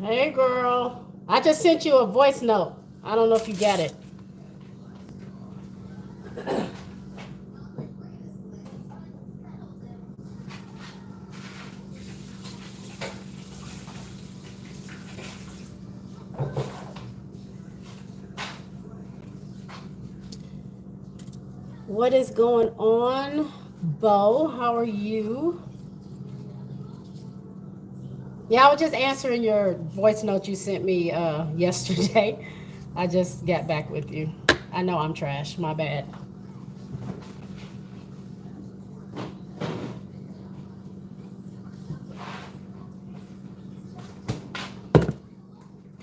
Hey, girl. I just sent you a voice note. I don't know if you get it. What is going on, Bo? How are you? Yeah, I was just answering your voice note you sent me yesterday. I just got back with you. I know I'm trash. My bad.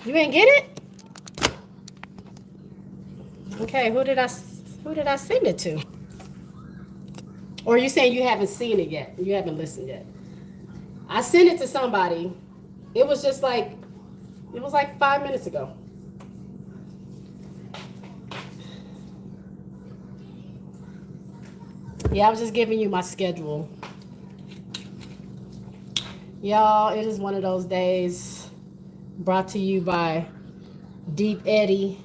You didn't get it? Okay. Who did I send it to? Or are you saying you haven't seen it yet? You haven't listened yet? I sent it to somebody. It was just like it was like 5 minutes ago. Yeah, I was just giving you my schedule. Y'all, it is one of those days brought to you by Deep Eddy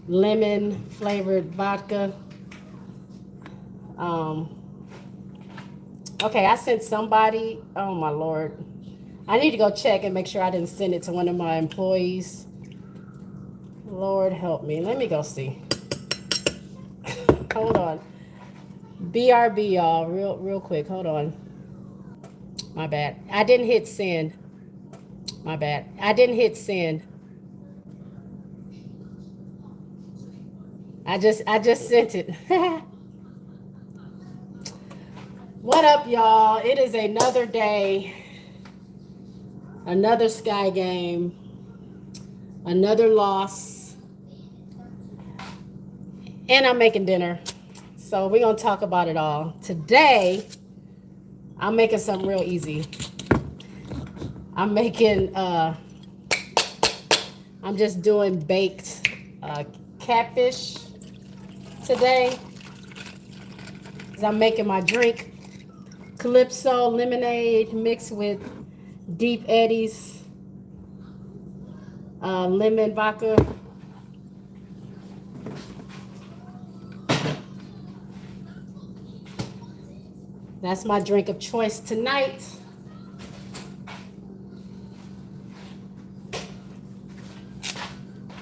lemon flavored vodka. Um, okay, I sent somebody. Oh my lord. I need to go check and make sure I didn't send it to one of my employees. Lord help me. Let me go see. Hold on. BRB, y'all. Real quick. Hold on. My bad. I didn't hit send. My bad. I didn't hit send. I just sent it. What up, y'all? It is another day, another Sky game, another loss, and I'm making dinner. So we're gonna talk about it all. Today, I'm making something real easy. I'm making I'm just doing baked catfish today. I'm making my drink, Calypso lemonade mixed with Deep Eddy's lemon vodka. That's my drink of choice tonight.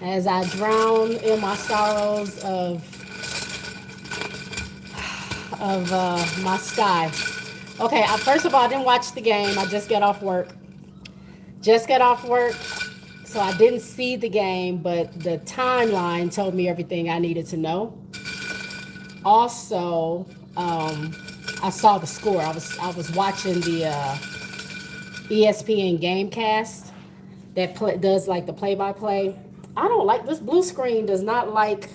As I drown in my sorrows of my Sky. Okay, first of all, I didn't watch the game. I just got off work. Just got off work, so I didn't see the game, but the timeline told me everything I needed to know. Also, I saw the score. I was watching the ESPN GameCast that does like the play-by-play. I don't like this blue screen. Does not like.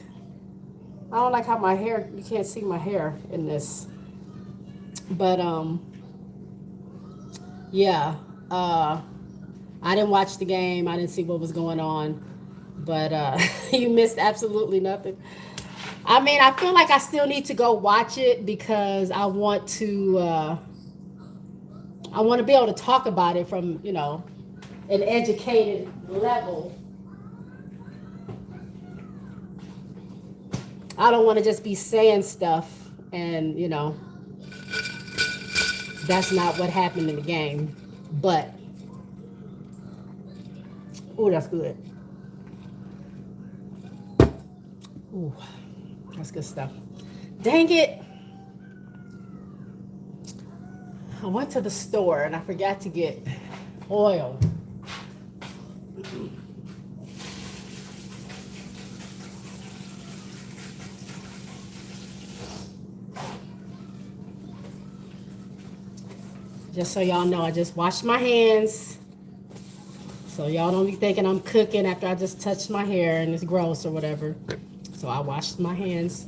I don't like how my hair. You can't see my hair in this. But yeah. I didn't watch the game. I didn't see what was going on. But you missed absolutely nothing. I mean, I feel like I still need to go watch it because I want to be able to talk about it from, an educated level. I don't want to just be saying stuff and, that's not what happened in the game. But, ooh, that's good. Ooh, that's good stuff. Dang it. I went to the store and I forgot to get oil. Just so y'all know, I just washed my hands. So y'all don't be thinking I'm cooking after I just touched my hair and it's gross or whatever. So I washed my hands.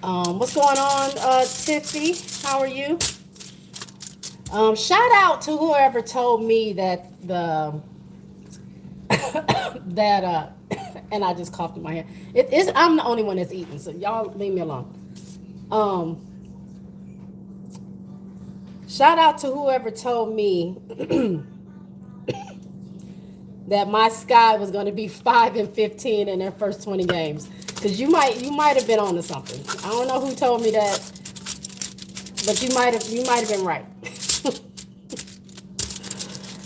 What's going on, Tiffy? How are you? Shout out to whoever told me that the that and I just coughed in my hair. It is I'm the only one that's eating, so y'all leave me alone. Um, Shout out to whoever told me that my Sky was going to be 5-15 in their first 20 games. Because you might have been onto something. I don't know who told me that, but you might have been right.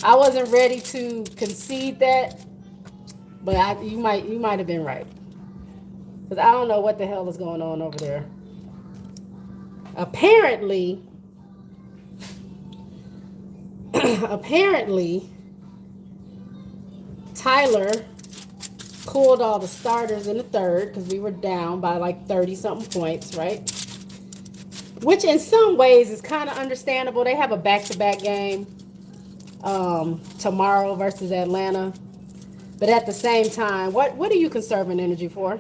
I wasn't ready to concede that, but you might have been right. Because I don't know what the hell is going on over there. Apparently, apparently, Tyler pulled all the starters in the third because we were down by like 30 something points, right? Which in some ways is kind of understandable. They have a back-to-back game tomorrow versus Atlanta. But at the same time, what are you conserving energy for?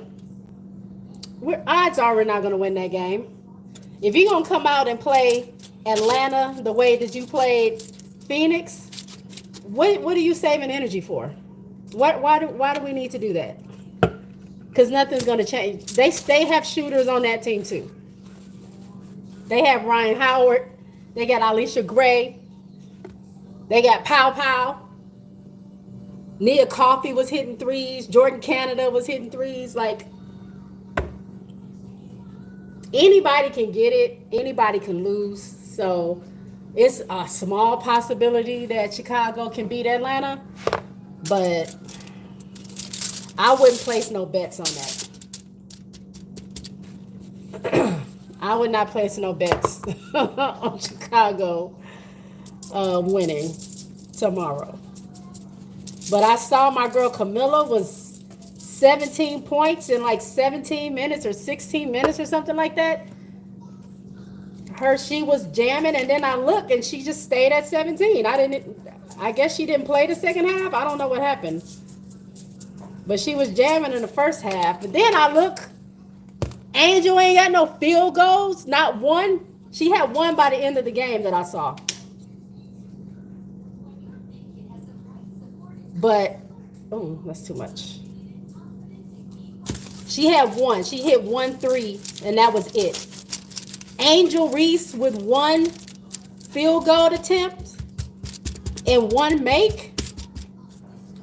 Odds are we're not going to win that game. If you're going to come out and play Atlanta the way that you played Phoenix, what are you saving energy for? Why do we need to do that? Because nothing's going to change. They have shooters on that team too. They have Ryan Howard. They got Alicia Gray. They got Pow Pow. Nia Coffey was hitting threes. Jordan Canada was hitting threes. Like, anybody can get it. Anybody can lose. So it's a small possibility that Chicago can beat Atlanta. But I wouldn't place no bets on that. I would not place no bets on Chicago winning tomorrow. But I saw my girl Camilla was 17 points in like 17 minutes or 16 minutes or something like that. She was jamming, and then I looked and she just stayed at 17. I guess she didn't play the second half. I don't know what happened. But she was jamming in the first half. But then I look, Angel ain't got no field goals, not one. She had one by the end of the game that I saw. But, oh, that's too much. She had one. She hit 1 3, and that was it. Angel Reese with 1 field goal attempt and 1 make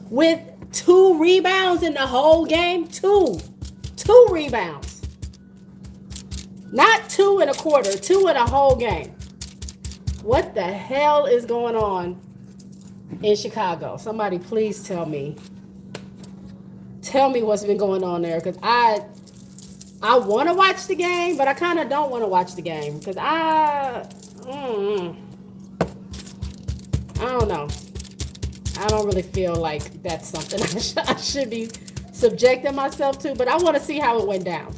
with 2 rebounds in the whole game. 2 rebounds. Not 2 and a quarter, 2 in a whole game. What the hell is going on in Chicago? Somebody please tell me. Tell me what's been going on there, because I want to watch the game, but I kind of don't want to watch the game because I don't know. I don't really feel like that's something I should be subjecting myself to, but I want to see how it went down.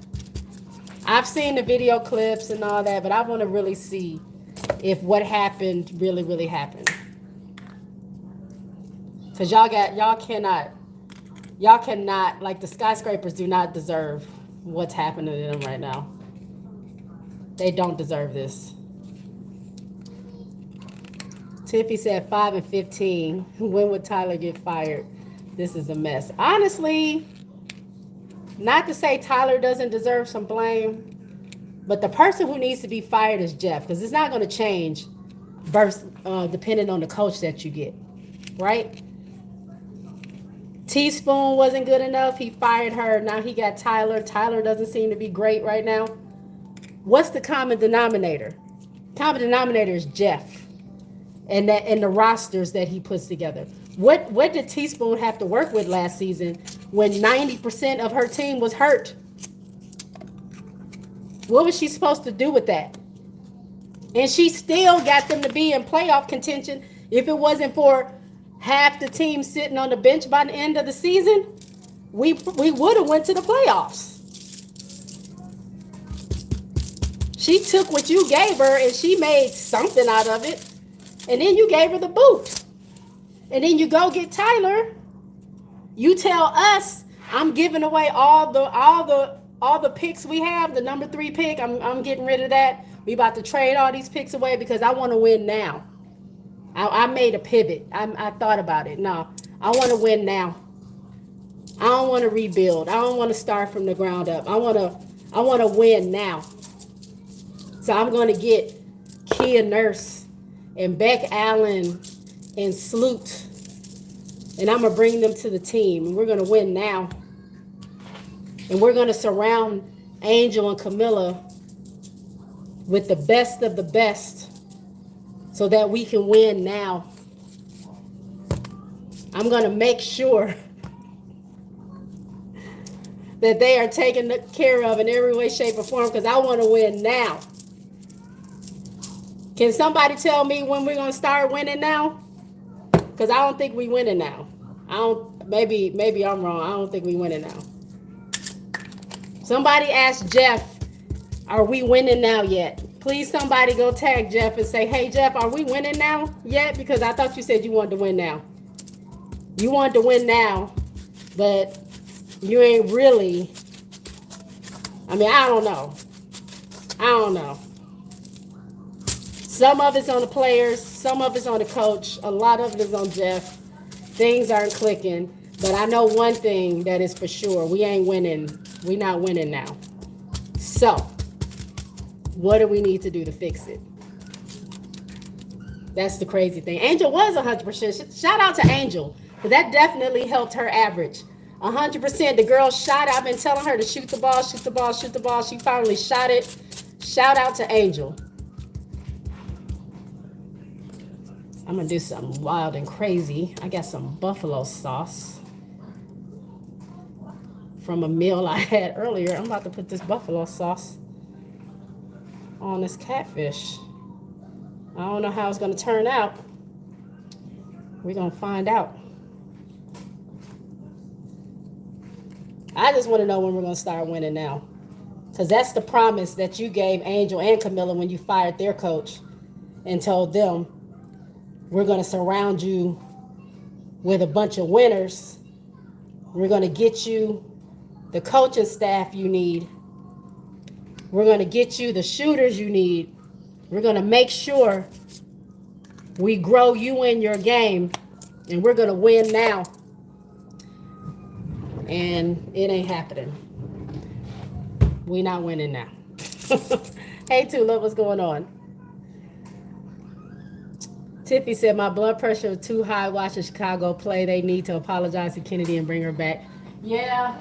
I've seen the video clips and all that, but I want to really see if what happened really, really happened. Because y'all cannot, like, the skyscrapers do not deserve what's happening to them right now. They don't deserve this. Tiffy said 5-15. When would Tyler get fired? This is a mess. Honestly, not to say Tyler doesn't deserve some blame, but the person who needs to be fired is Jeff, because it's not going to change depending on the coach that you get, right? Teaspoon wasn't good enough. He fired her. Now he got Tyler. Tyler doesn't seem to be great right now. What's the common denominator? Common denominator is Jeff and the rosters that he puts together. What did Teaspoon have to work with last season when 90% of her team was hurt? What was she supposed to do with that? And she still got them to be in playoff contention. If it wasn't for half the team sitting on the bench by the end of the season, we would have went to the playoffs. She took what you gave her and she made something out of it. And then you gave her the boot. And then you go get Tyler. You tell us, I'm giving away all the picks we have, the number 3 pick. I'm getting rid of that. We about to trade all these picks away because I want to win now. I made a pivot. I thought about it. No, I want to win now. I don't want to rebuild. I don't want to start from the ground up. I want to win now. So I'm going to get Kia Nurse and Beck Allen and Sloot And I'm going to bring them to the team. And we're going to win now. And we're going to surround Angel and Camilla with the best of the best so that we can win now. I'm going to make sure that they are taken care of in every way, shape, or form because I want to win now. Can somebody tell me when we're going to start winning now? Because I don't think we winning now. Maybe I'm wrong. I don't think we winning now. Somebody ask Jeff, are we winning now yet? Please somebody go tag Jeff and say, hey Jeff, are we winning now yet? Because I thought you said you wanted to win now. You wanted to win now, but you ain't really. I mean, I don't know. Some of it's on the players, some of it's on the coach, a lot of it is on Jeff. Things aren't clicking, but I know one thing that is for sure. We ain't winning. We not winning now. So, what do we need to do to fix it? That's the crazy thing. Angel was 100%. Shout out to Angel, because that definitely helped her average. 100%. The girl shot it. I've been telling her to shoot the ball, shoot the ball, shoot the ball. She finally shot it. Shout out to Angel. I'm going to do something wild and crazy. I got some buffalo sauce from a meal I had earlier. I'm about to put this buffalo sauce on this catfish. I don't know how it's going to turn out. We're going to find out. I just want to know when we're going to start winning now. Because that's the promise that you gave Angel and Camilla when you fired their coach and told them, we're going to surround you with a bunch of winners. We're going to get you the coaching staff you need. We're going to get you the shooters you need. We're going to make sure we grow you in your game. And we're going to win now. And it ain't happening. We not winning now. Hey, Tulip, what's going on? Tiffy said, my blood pressure is too high watching Chicago play. They need to apologize to Kennedy and bring her back. Yeah.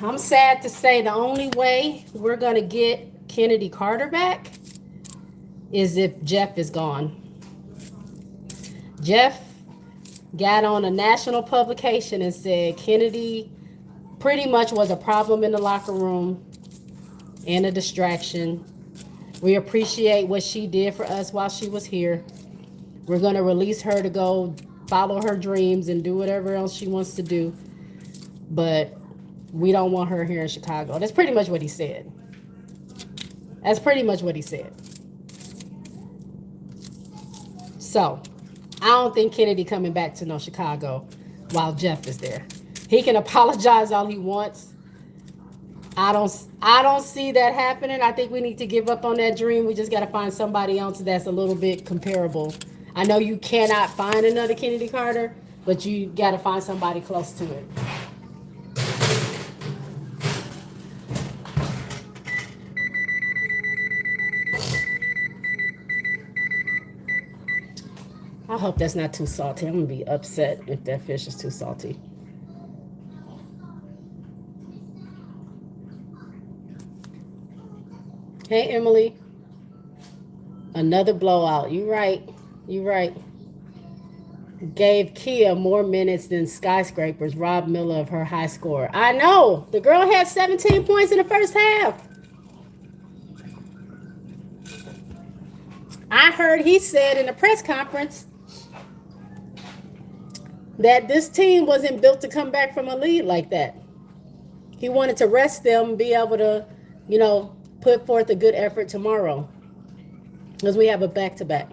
I'm sad to say the only way we're going to get Kennedy Carter back is if Jeff is gone. Jeff got on a national publication and said Kennedy pretty much was a problem in the locker room and a distraction. We appreciate what she did for us while she was here. We're going to release her to go follow her dreams and do whatever else she wants to do. But we don't want her here in Chicago. That's pretty much what he said. That's pretty much what he said. So, I don't think Kennedy coming back to Chicago while Jeff is there. He can apologize all he wants. I don't see that happening. I think we need to give up on that dream. We just got to find somebody else that's a little bit comparable. I know you cannot find another Kennedy Carter, but you got to find somebody close to it. I hope that's not too salty. I'm going to be upset if that fish is too salty. Hey, Emily. Another blowout. You right. Gave Kia more minutes than Skyscrapers. Rob Miller of her high score. I know. The girl had 17 points in the first half. I heard he said in the press conference that this team wasn't built to come back from a lead like that. He wanted to rest them and be able to, put forth a good effort tomorrow. Because we have a back-to-back.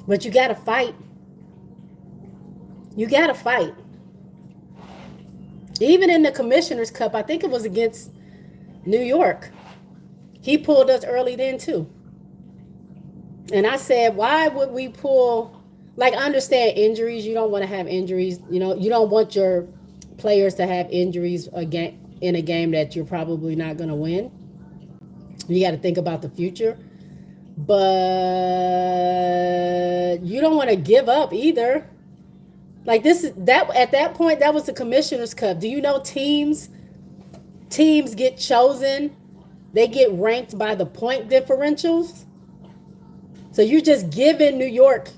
But you got to fight. You got to fight. Even in the Commissioner's Cup, I think it was against New York. He pulled us early then, too. And I said, why would we pull... I understand injuries. You don't want to have injuries. You don't want your players to have injuries again in a game that you're probably not going to win. You got to think about the future. But you don't want to give up either. Like this is that at that point that was the Commissioner's Cup. Do you know teams get chosen? They get ranked by the point differentials. So you're just giving New York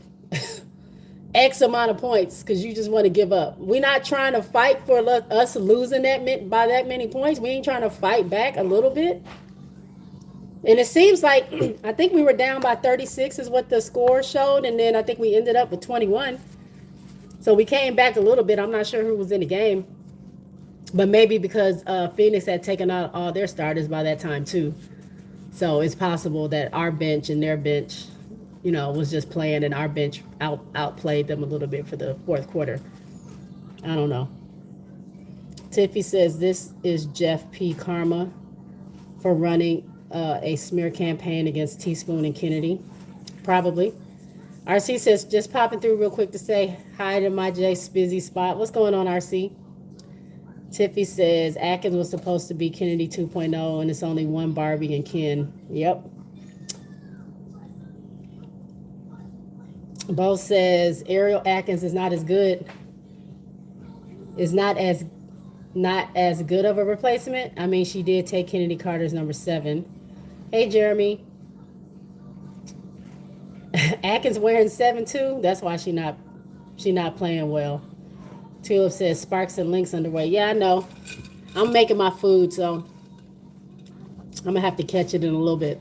X amount of points because you just want to give up. We're not trying to fight for us losing by that many points. We ain't trying to fight back a little bit. And it seems like, I think we were down by 36 is what the score showed. And then I think we ended up with 21. So we came back a little bit. I'm not sure who was in the game. But maybe because Phoenix had taken out all their starters by that time too. So it's possible that our bench and their bench, was just playing and our bench outplayed them a little bit for the fourth quarter. I don't know. Tiffy says this is Jeff P. Karma for running a smear campaign against Teaspoon and Kennedy. Probably. RC says, just popping through real quick to say hi to my J Spizzy spot. What's going on, RC? Tiffy says, Atkins was supposed to be Kennedy 2.0, and it's only one Barbie and Ken. Yep. Bo says, Ariel Atkins is not as good. Is not as good of a replacement. I mean, she did take Kennedy Carter's number 7. Hey, Jeremy. Atkins wearing 7 too. That's why she not playing well. Tulip says Sparks and Links underway. Yeah, I know. I'm making my food, so I'm gonna have to catch it in a little bit.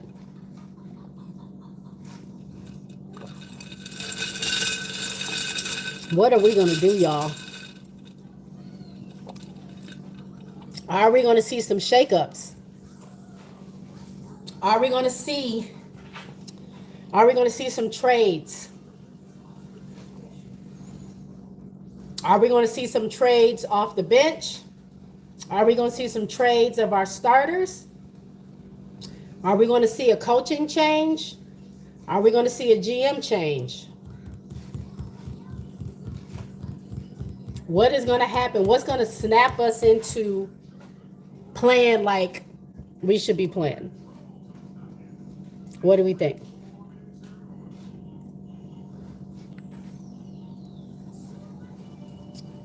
What are we gonna do, y'all? Are we gonna see some shakeups? Are we gonna see some trades? Are we going to see some trades off the bench? Are we going to see some trades of our starters? Are we going to see a coaching change? Are we going to see a GM change? What is going to happen? What's going to snap us into playing like we should be playing? What do we think?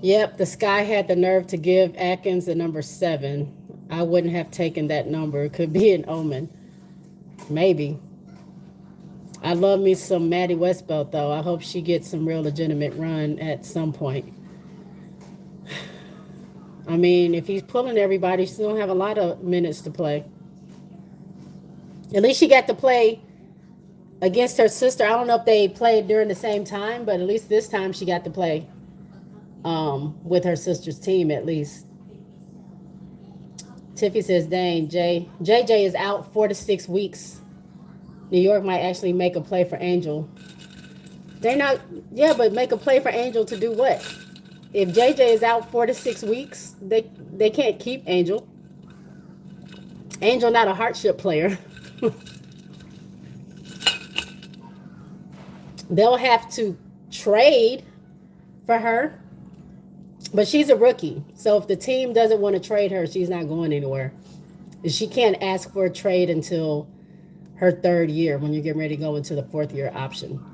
Yep, the Sky had the nerve to give Atkins the number 7. I wouldn't have taken that number. It could be an omen. Maybe. I love me some Maddie Westbelt, though. I hope she gets some real legitimate run at some point. I mean, if he's pulling everybody, she don't have a lot of minutes to play. At least she got to play against her sister. I don't know if they played during the same time, but at least this time she got to play with her sister's team at least. Tiffy says, dang, JJ is out 4 to 6 weeks. New York might actually make a play for Angel. They're not, yeah, but make a play for Angel to do what? If JJ is out 4 to 6 weeks, they can't keep Angel. Angel not a hardship player. They'll have to trade for her. But she's a rookie. So if the team doesn't want to trade her, she's not going anywhere. She can't ask for a trade until her 3rd year when you're getting ready to go into the 4th year option.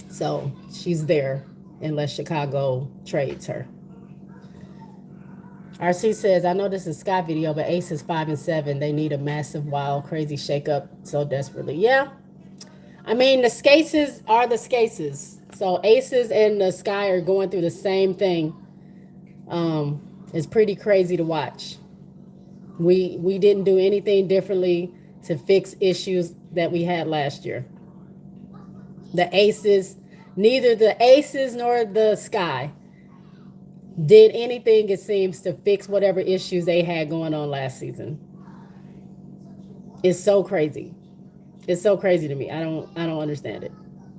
So she's there unless Chicago trades her. RC says, I know this is Scott video, but Ace is 5 and 7. They need a massive, wild, crazy shakeup so desperately. Yeah. I mean, the Skaces are the Skaces. So Aces and the Sky are going through the same thing. It's pretty crazy to watch. We didn't do anything differently to fix issues that we had last year. The Aces, neither the Aces nor the Sky did anything, it seems, to fix whatever issues they had going on last season. It's so crazy. It's so crazy to me. I don't understand it.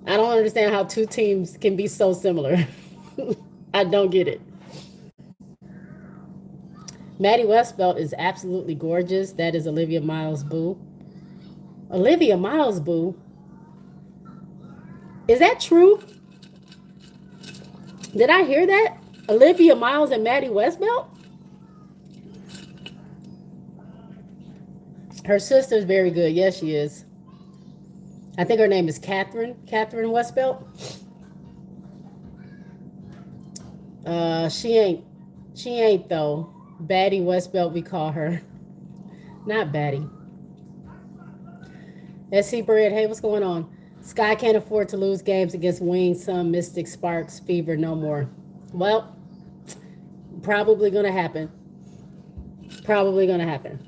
I don't understand how 2 teams can be so similar. I don't get it. Maddie Westbelt is absolutely gorgeous. That is Olivia Miles' boo. Olivia Miles' boo? Is that true? Did I hear that? Olivia Miles and Maddie Westbelt? Her sister's very good. Yes, she is. I think her name is Catherine. Catherine Westbelt. She ain't. She ain't though. Batty Westbelt, we call her. Not Batty. SC Bread. Hey, what's going on? Sky can't afford to lose games against Wings, Sun, Mystic, Sparks, Fever, no more. Well, probably gonna happen. Probably gonna happen.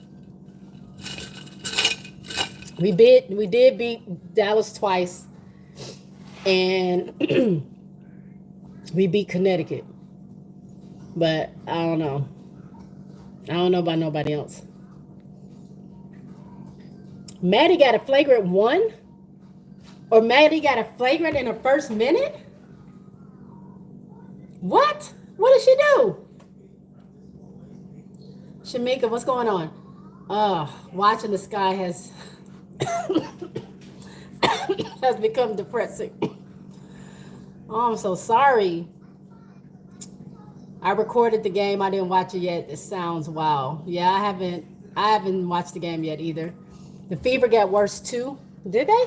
We did beat Dallas twice, and we beat Connecticut. But I don't know. I don't know about nobody else. Maddie got a flagrant one? Or Maddie got a flagrant in the first minute? What? What did she do? Shamika, what's going on? Watching the sky has has become depressing. Oh, I'm so sorry. I recorded the game. I didn't watch it yet. It sounds wow. Yeah, I haven't watched the game yet either. The Fever got worse too. Did they?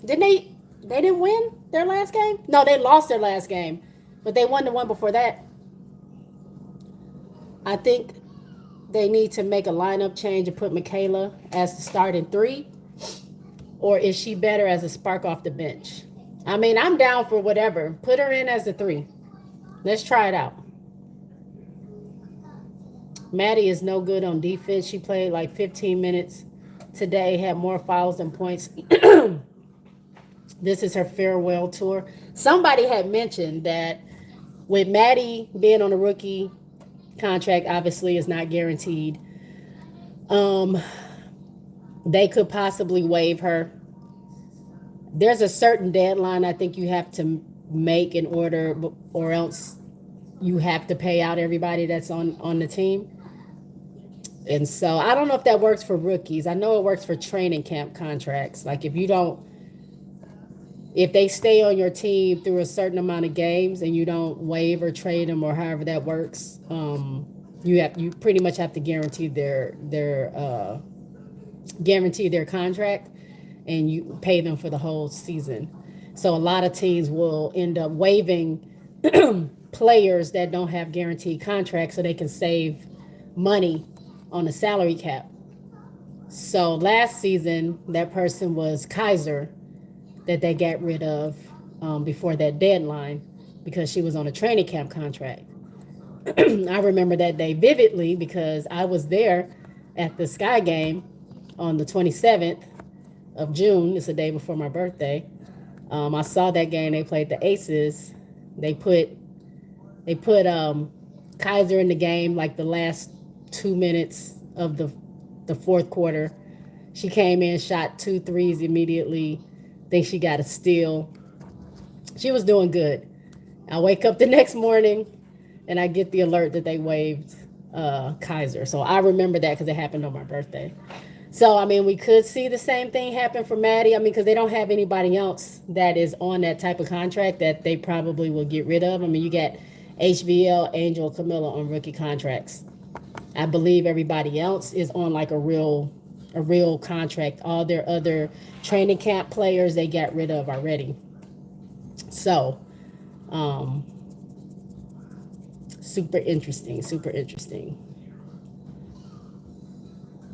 Didn't they? They didn't win their last game? No, they lost their last game, but they won the one before that. I think they need to make a lineup change and put Michaela as the starting three, or is she better as a spark off the bench? I mean, I'm down for whatever. Put her in as a three. Let's try it out. Maddie is no good on defense. She played like 15 minutes today, had more fouls than points. This is her farewell tour. Somebody had mentioned that with Maddie being on a rookie contract, obviously is not guaranteed. They could possibly waive her. There's a certain deadline I think you have to make in order, or else you have to pay out everybody that's on the team. And so I don't know if that works for rookies. I know it works for training camp contracts. Like if they stay on your team through a certain amount of games and you don't waive or trade them or however that works, you pretty much have to guarantee their contract, and you pay them for the whole season. So a lot of teams will end up waiving players that don't have guaranteed contracts so they can save money on the salary cap. So last season, that person was Kaiser, that they got rid of before that deadline because she was on a training camp contract. I remember that day vividly because I was there at the Sky game on the 27th of June. It's the day before my birthday. I saw that game. They played the Aces. They put Kaiser in the game like the last 2 minutes of the fourth quarter. She came in, shot 2 threes immediately. Think she got a steal. She was doing good. I wake up the next morning and I get the alert that they waived Kaiser. So I remember that because it happened on my birthday. So, I mean, we could see the same thing happen for Maddie. I mean, because they don't have anybody else that is on that type of contract that they probably will get rid of. I mean, you got HBL, Angel, Camilla on rookie contracts. I believe everybody else is on like a real contract. All their other training camp players they got rid of already. So, super interesting.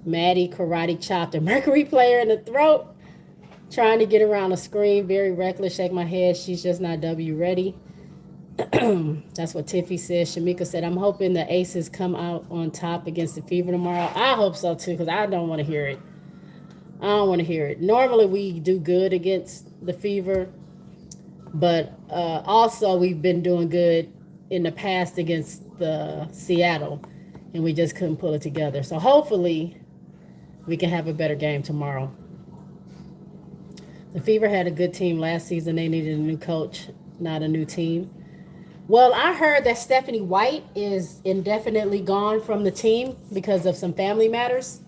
Maddie karate chopped a Mercury player in the throat, trying to get around the screen. Very reckless. Shake my head. She's just not W ready. That's what Tiffy says. Shamika said, I'm hoping the Aces come out on top against the Fever tomorrow. I hope so too, because I don't want to hear it. I don't want to hear it. Normally we do good against the Fever, but also we've been doing good in the past against the Seattle, and we just couldn't pull it together. So hopefully we can have a better game tomorrow. The Fever had a good team last season. They needed a new coach, not a new team. Well, I heard that Stephanie White is indefinitely gone from the team because of some family matters.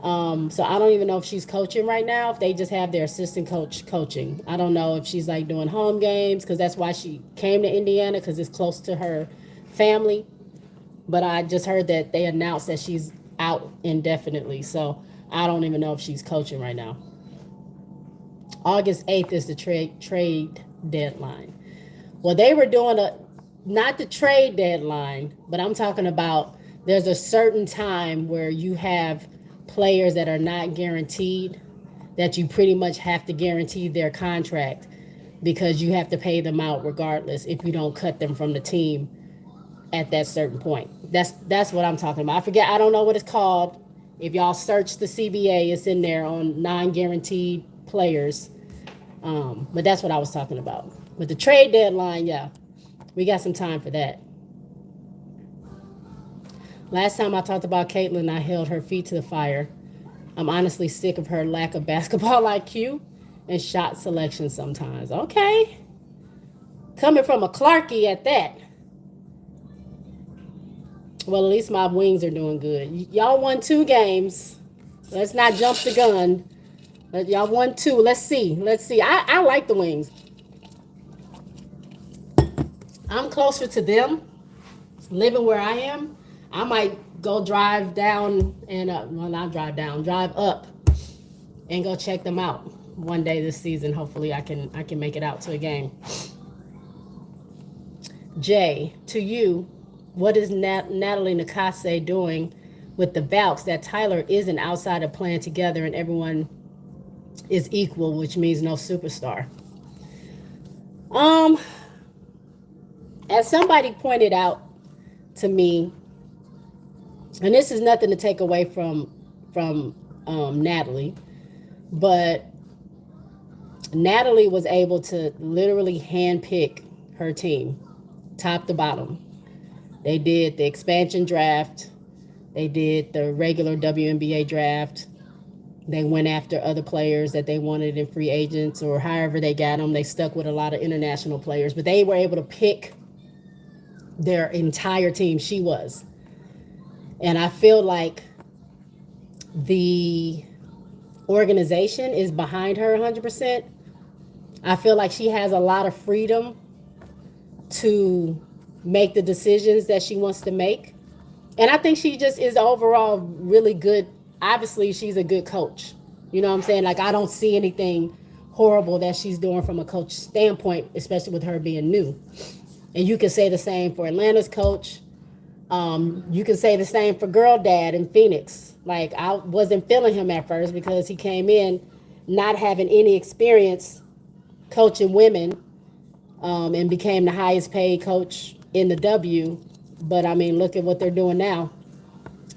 So I don't even know if she's coaching right now, if they just have their assistant coach coaching. I don't know if she's like doing home games because that's why she came to Indiana, because it's close to her family. But I just heard that they announced that she's out indefinitely. So I don't even know if she's coaching right now. August 8th is the trade deadline. Well, they were doing a not the trade deadline, but I'm talking about there's a certain time where you have players that are not guaranteed, that you pretty much have to guarantee their contract because you have to pay them out regardless if you don't cut them from the team at that certain point. That's what I'm talking about. I forget, I don't know what it's called. If y'all search the CBA, it's in there on non-guaranteed players. But that's what I was talking about. But the trade deadline, yeah, we got some time for that. Last time I talked about Caitlyn, I held her feet to the fire. I'm honestly sick of her lack of basketball IQ and shot selection sometimes. Okay. Coming from a Clarkie at that. Well, at least my wings are doing good. Y'all won 2 games. Let's not jump the gun. Y'all won 2. Let's see. I like the wings. I'm closer to them living where I am. I might go drive down and well, not drive down, drive up and go check them out one day this season. Hopefully I can make it out to a game. Jay, to you, what is Natalie Nakase doing with the Valks that Tyler isn't outside of playing together and everyone is equal, which means no superstar? As somebody pointed out to me, and this is nothing to take away from Natalie, but Natalie was able to literally handpick her team, top to bottom. They did the expansion draft. They did the regular WNBA draft. They went after other players that they wanted in free agents or however they got them. They stuck with a lot of international players, but they were able to pick their entire team. She was. And I feel like the organization is behind her 100%. I feel like she has a lot of freedom to make the decisions that she wants to make. And I think she just is overall really good. Obviously, she's a good coach. You know what I'm saying? Like, I don't see anything horrible that she's doing from a coach standpoint, especially with her being new. And you can say the same for Atlanta's coach. You can say the same for Girl Dad in Phoenix. Like, I wasn't feeling him at first because he came in not having any experience coaching women, and became the highest paid coach in the W. But I mean, look at what they're doing now.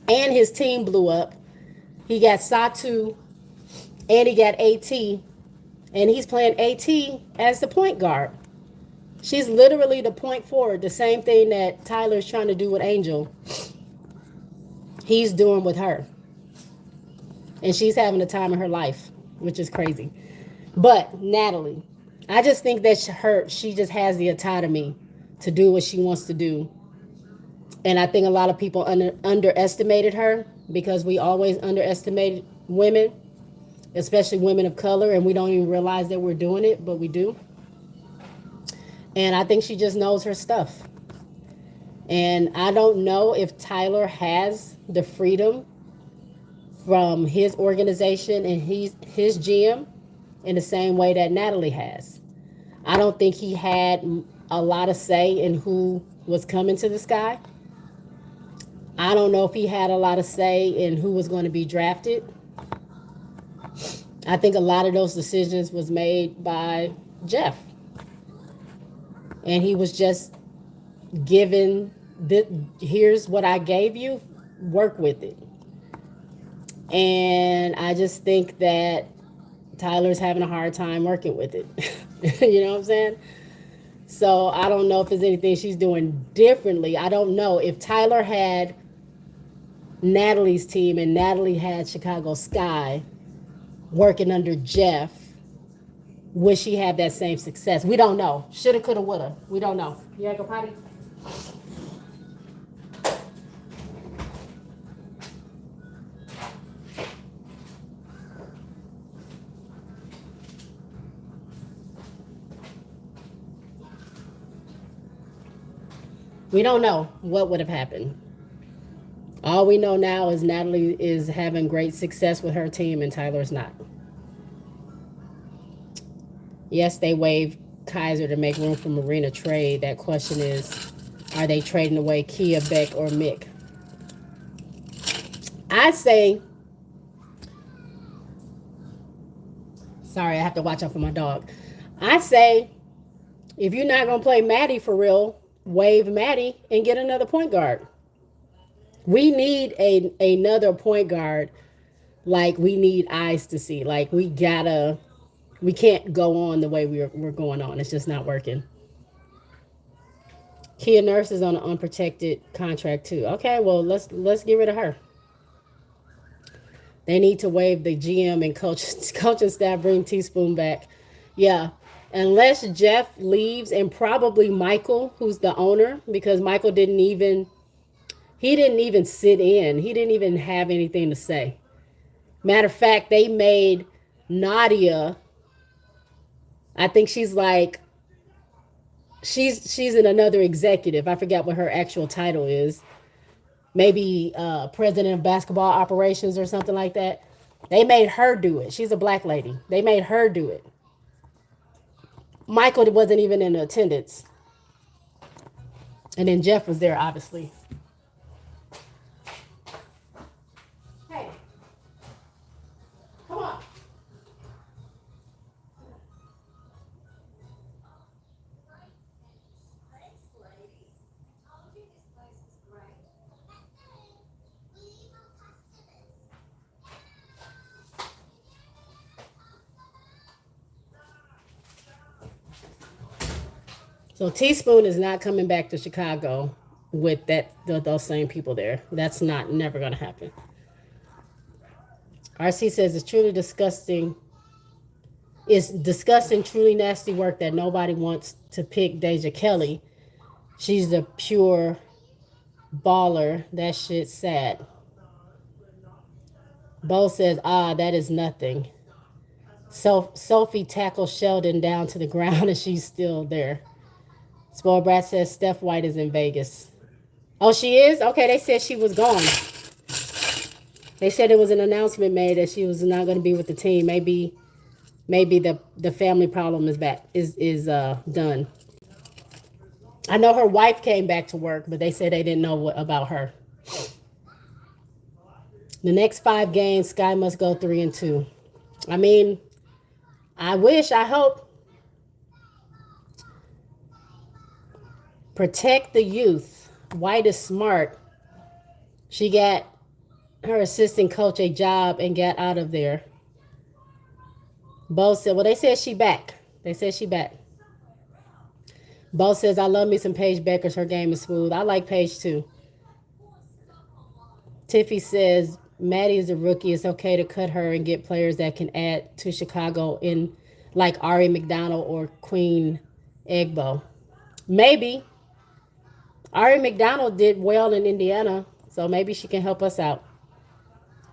And his team blew up. He got Satu and he got AT, and he's playing AT as the point guard. She's literally the point forward, the same thing that Tyler's trying to do with Angel. He's doing with her. And she's having the time of her life, which is crazy. But Natalie, I just think that she just has the autonomy to do what she wants to do. And I think a lot of people underestimated her because we always underestimate women, especially women of color, and we don't even realize that we're doing it, but we do. And I think she just knows her stuff. And I don't know if Tyler has the freedom from his organization and his GM in the same way that Natalie has. I don't think he had a lot of say in who was coming to the Sky. I don't know if he had a lot of say in who was going to be drafted. I think a lot of those decisions was made by Jeff. And he was just given, here's what I gave you, work with it. And I just think that Tyler's having a hard time working with it. You know what I'm saying? So I don't know if there's anything she's doing differently. I don't know. If Tyler had Natalie's team and Natalie had Chicago Sky working under Jeff, would she have that same success? We don't know. Shoulda, coulda, woulda. We don't know. You gotta go potty? We don't know what would have happened. All we know now is Natalie is having great success with her team and Tyler's not. Yes, they waived Kaiser to make room for Marina trade. That question is, are they trading away Kia, Beck, or Mick? I say, sorry, I have to watch out for my dog. I say, if you're not going to play Maddie for real, waive Maddie and get another point guard. We need another point guard like we need eyes to see. Like we can't go on the way we're going on. It's just not working. Kia Nurse is on an unprotected contract too. Okay, well let's get rid of her. They need to waive the GM and coaching staff, bring Teaspoon back. Yeah, unless Jeff leaves and probably Michael, who's the owner, because Michael didn't even sit in. He didn't even have anything to say. Matter of fact, they made Nadia. I think she's like she's in another executive. I forgot what her actual title is. Maybe president of basketball operations or something like that. They made her do it. She's a black lady. They made her do it. Michael wasn't even in attendance. And then Jeff was there, obviously. Hey, come on. So Teaspoon is not coming back to Chicago with those same people there. That's never going to happen. RC says it's truly disgusting. It's disgusting, truly nasty work that nobody wants to pick Deja Kelly. She's a pure baller. That shit's sad. Bo says, that is nothing. So Sophie tackles Sheldon down to the ground and she's still there. Spoiled Brat says Steph White is in Vegas. Oh, she is? Okay, they said she was gone. They said there was an announcement made that she was not going to be with the team. Maybe the family problem is done. I know her wife came back to work, but they said they didn't know about her. The next 5 games, Sky must go 3-2. I mean, I hope. Protect the youth. White is smart. She got her assistant coach a job and got out of there. Bo said, well, they said she back. They said she back. Bo says, I love me some Paige Beckers. Her game is smooth. I like Paige too. Tiffy says, Maddie is a rookie. It's okay to cut her and get players that can add to Chicago in like Ari McDonald or Queen Egbo. Maybe. Ari McDonald did well in Indiana, so maybe she can help us out.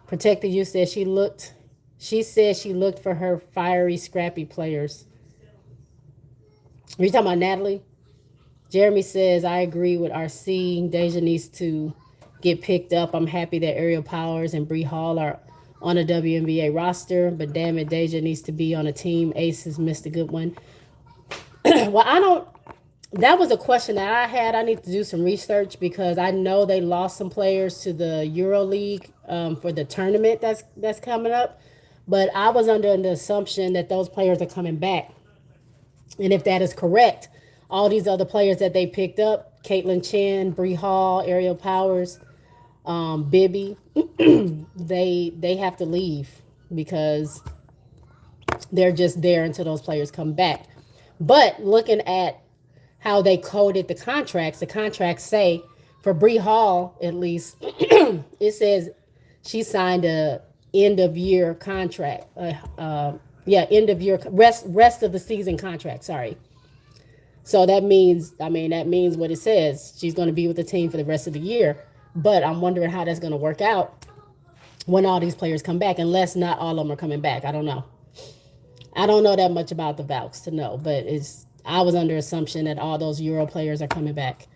Protect the Youth said she said she looked for her fiery, scrappy players. Are you talking about Natalie? Jeremy says, I agree with RC. Deja needs to get picked up. I'm happy that Ariel Powers and Bree Hall are on a WNBA roster, but damn it, Deja needs to be on a team. Ace has missed a good one. Well, that was a question that I had. I need to do some research because I know they lost some players to the EuroLeague for the tournament that's coming up. But I was under the assumption that those players are coming back. And if that is correct, all these other players that they picked up, Caitlin Chen, Bree Hall, Ariel Powers, Bibby, they have to leave because they're just there until those players come back. But looking at how they coded the contracts say for Bree Hall, at least, it says she signed a end of year contract. End of year rest of the season contract. Sorry. So that means what it says. She's going to be with the team for the rest of the year. But I'm wondering how that's going to work out when all these players come back, unless not all of them are coming back. I don't know. I don't know that much about the Valks to know, but I was under assumption that all those Euro players are coming back.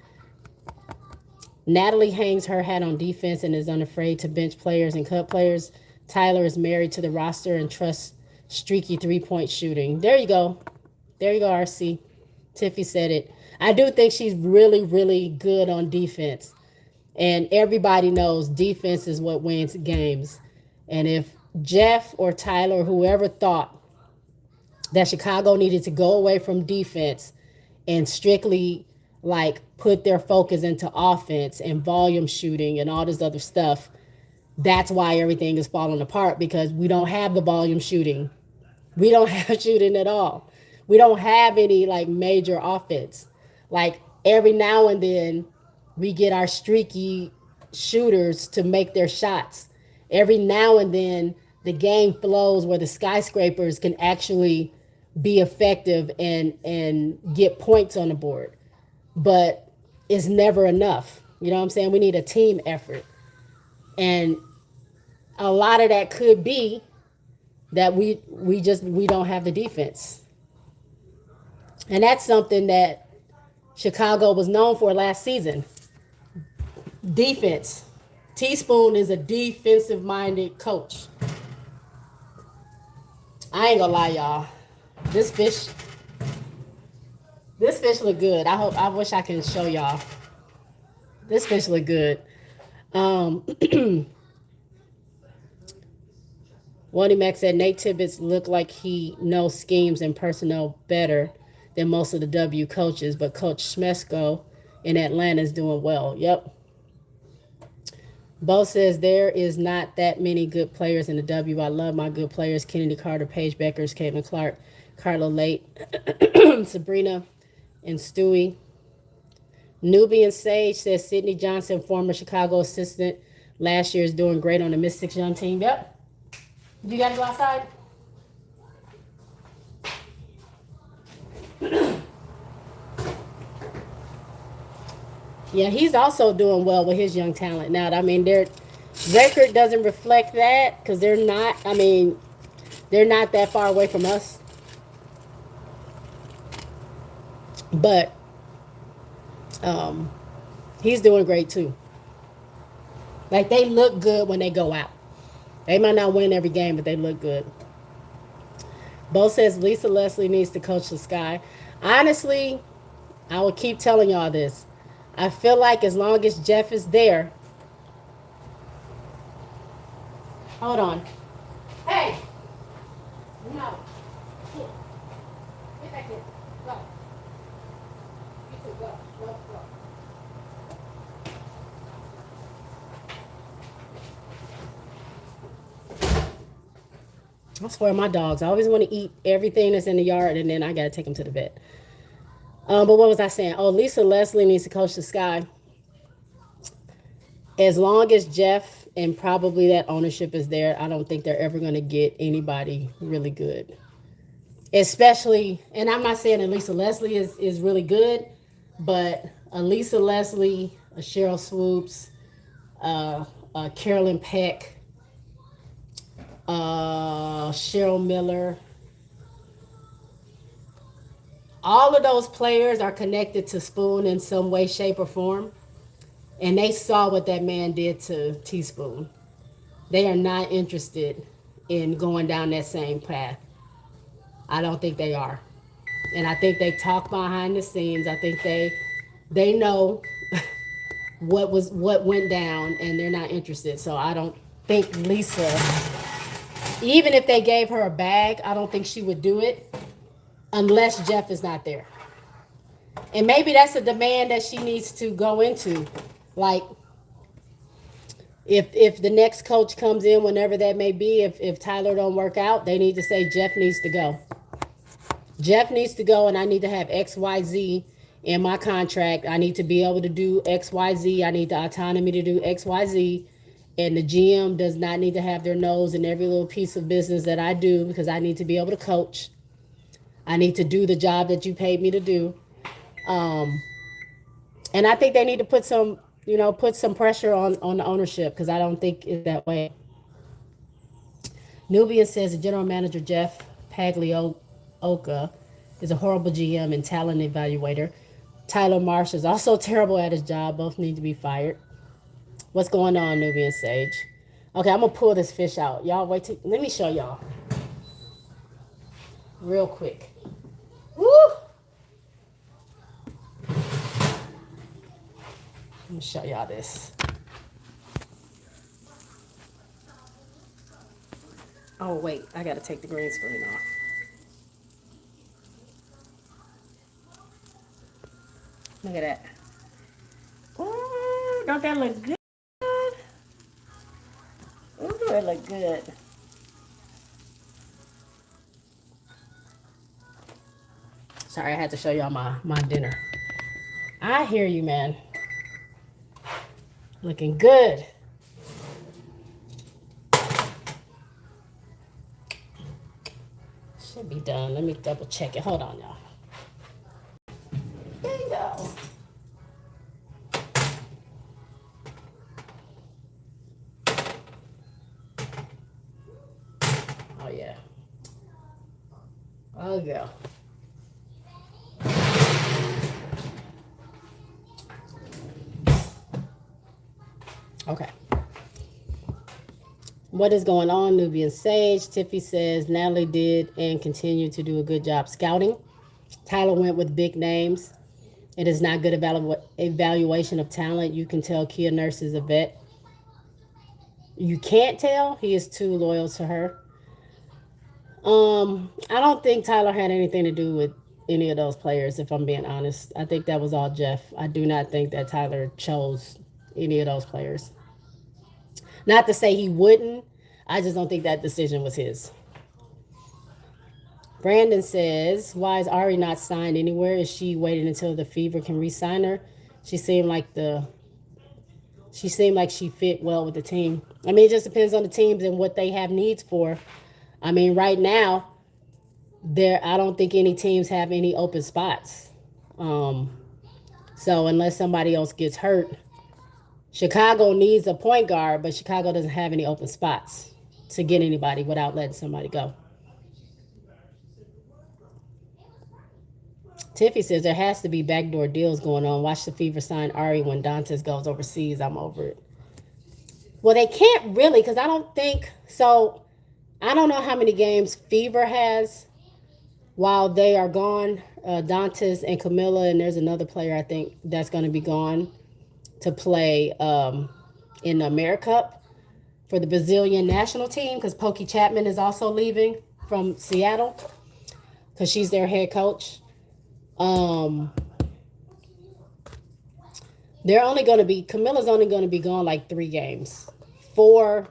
Natalie hangs her hat on defense and is unafraid to bench players and cut players. Tyler is married to the roster and trusts streaky 3-point shooting. There you go. There you go, RC. Tiffy said it. I do think she's really, really good on defense. And everybody knows defense is what wins games. And if Jeff or Tyler, whoever thought that Chicago needed to go away from defense and strictly like put their focus into offense and volume shooting and all this other stuff, that's why everything is falling apart, because we don't have the volume shooting. We don't have shooting at all. We don't have any like major offense. Like every now and then we get our streaky shooters to make their shots. Every now and then the game flows where the skyscrapers can actually be effective and get points on the board. But it's never enough. You know what I'm saying? We need a team effort. And a lot of that could be that we don't have the defense. And that's something that Chicago was known for last season. Defense. Teaspoon is a defensive-minded coach. I ain't gonna lie, y'all. This fish look good. I wish I can show y'all. This fish look good. Wally Mack said Nate Tibbetts looked like he knows schemes and personnel better than most of the W coaches, but Coach Schmesko in Atlanta is doing well. Yep. Bo says there is not that many good players in the W. I love my good players. Kennedy Carter, Paige Beckers, Caitlin Clark, Carla Late, Sabrina, and Stewie. Nubian Sage says Sydney Johnson, former Chicago assistant, last year is doing great on the Mystics young team. Yep. You got to go outside? Yeah, he's also doing well with his young talent now. I mean, their record doesn't reflect that because they're not, they're not that far away from us. But he's doing great too. Like, they look good when they go out. They might not win every game, but they look good. Bo says Lisa Leslie needs to coach the Sky. Honestly, I will keep telling y'all this. I feel like as long as Jeff is there. Hold on. Hey! No. Here. Get back here. Go. You two, go. Go, go. I swear, my dogs, I always want to eat everything that's in the yard, and then I got to take them to the vet. But what was I saying? Oh, Lisa Leslie needs to coach the Sky. As long as Jeff and probably that ownership is there, I don't think they're ever going to get anybody really good. Especially, and I'm not saying that Lisa Leslie is really good, but a Lisa Leslie, a Cheryl Swoops, Carolyn Peck, Cheryl Miller. All of those players are connected to Spoon in some way, shape, or form. And they saw what that man did to Teaspoon. They are not interested in going down that same path. I don't think they are. And I think they talk behind the scenes. I think they know what went down, and they're not interested. So I don't think Lisa, even if they gave her a bag, I don't think she would do it unless Jeff is not there. And maybe that's a demand that she needs to go into. Like, if the next coach comes in, whenever that may be, if Tyler don't work out, they need to say Jeff needs to go. Jeff needs to go, and I need to have XYZ in my contract. I need to be able to do XYZ. I need the autonomy to do XYZ. And the GM does not need to have their nose in every little piece of business that I do, because I need to be able to coach. I need to do the job that you paid me to do. And I think they need to put some pressure on the ownership, because I don't think it's that way. Nubian says the general manager, Jeff Paglioka, is a horrible GM and talent evaluator. Tyler Marsh is also terrible at his job. Both need to be fired. What's going on, Nubian Sage? Okay, I'm gonna pull this fish out. Y'all wait till let me show y'all real quick. Woo! Let me show y'all this. Oh wait, I gotta take the green screen off. Look at that. Ooh, don't that look good? Ooh, it look good. Sorry, I had to show y'all my dinner. I hear you, man. Looking good. Should be done. Let me double check it. Hold on, y'all. There you go. Oh, yeah. Oh, yeah. Okay. What is going on, Nubian Sage? Tiffy says Natalie did and continued to do a good job scouting. Tyler went with big names. It is not good evaluation of talent. You can tell Kia Nurse is a vet. You can't tell. He is too loyal to her. I don't think Tyler had anything to do with any of those players, if I'm being honest. I think that was all Jeff. I do not think that Tyler chose any of those players. Not to say he wouldn't. I just don't think that decision was his. Brandon says, why is Ari not signed anywhere? Is she waiting until the Fever can re-sign her? She seemed like she fit well with the team. I mean, it just depends on the teams and what they have needs for. I mean, right now, I don't think any teams have any open spots. So unless somebody else gets hurt, Chicago needs a point guard, but Chicago doesn't have any open spots to get anybody without letting somebody go. Tiffy says there has to be backdoor deals going on. Watch the Fever sign Ari when Dantes goes overseas. I'm over it. Well, they can't really because I don't think so. I don't know how many games Fever has while they are gone. Dantes and Camilla, and there's another player I think that's going to be gone to play in the AmeriCup for the Brazilian national team because Pokey Chapman is also leaving from Seattle because she's their head coach. Camilla's only going to be gone like 3 games. 4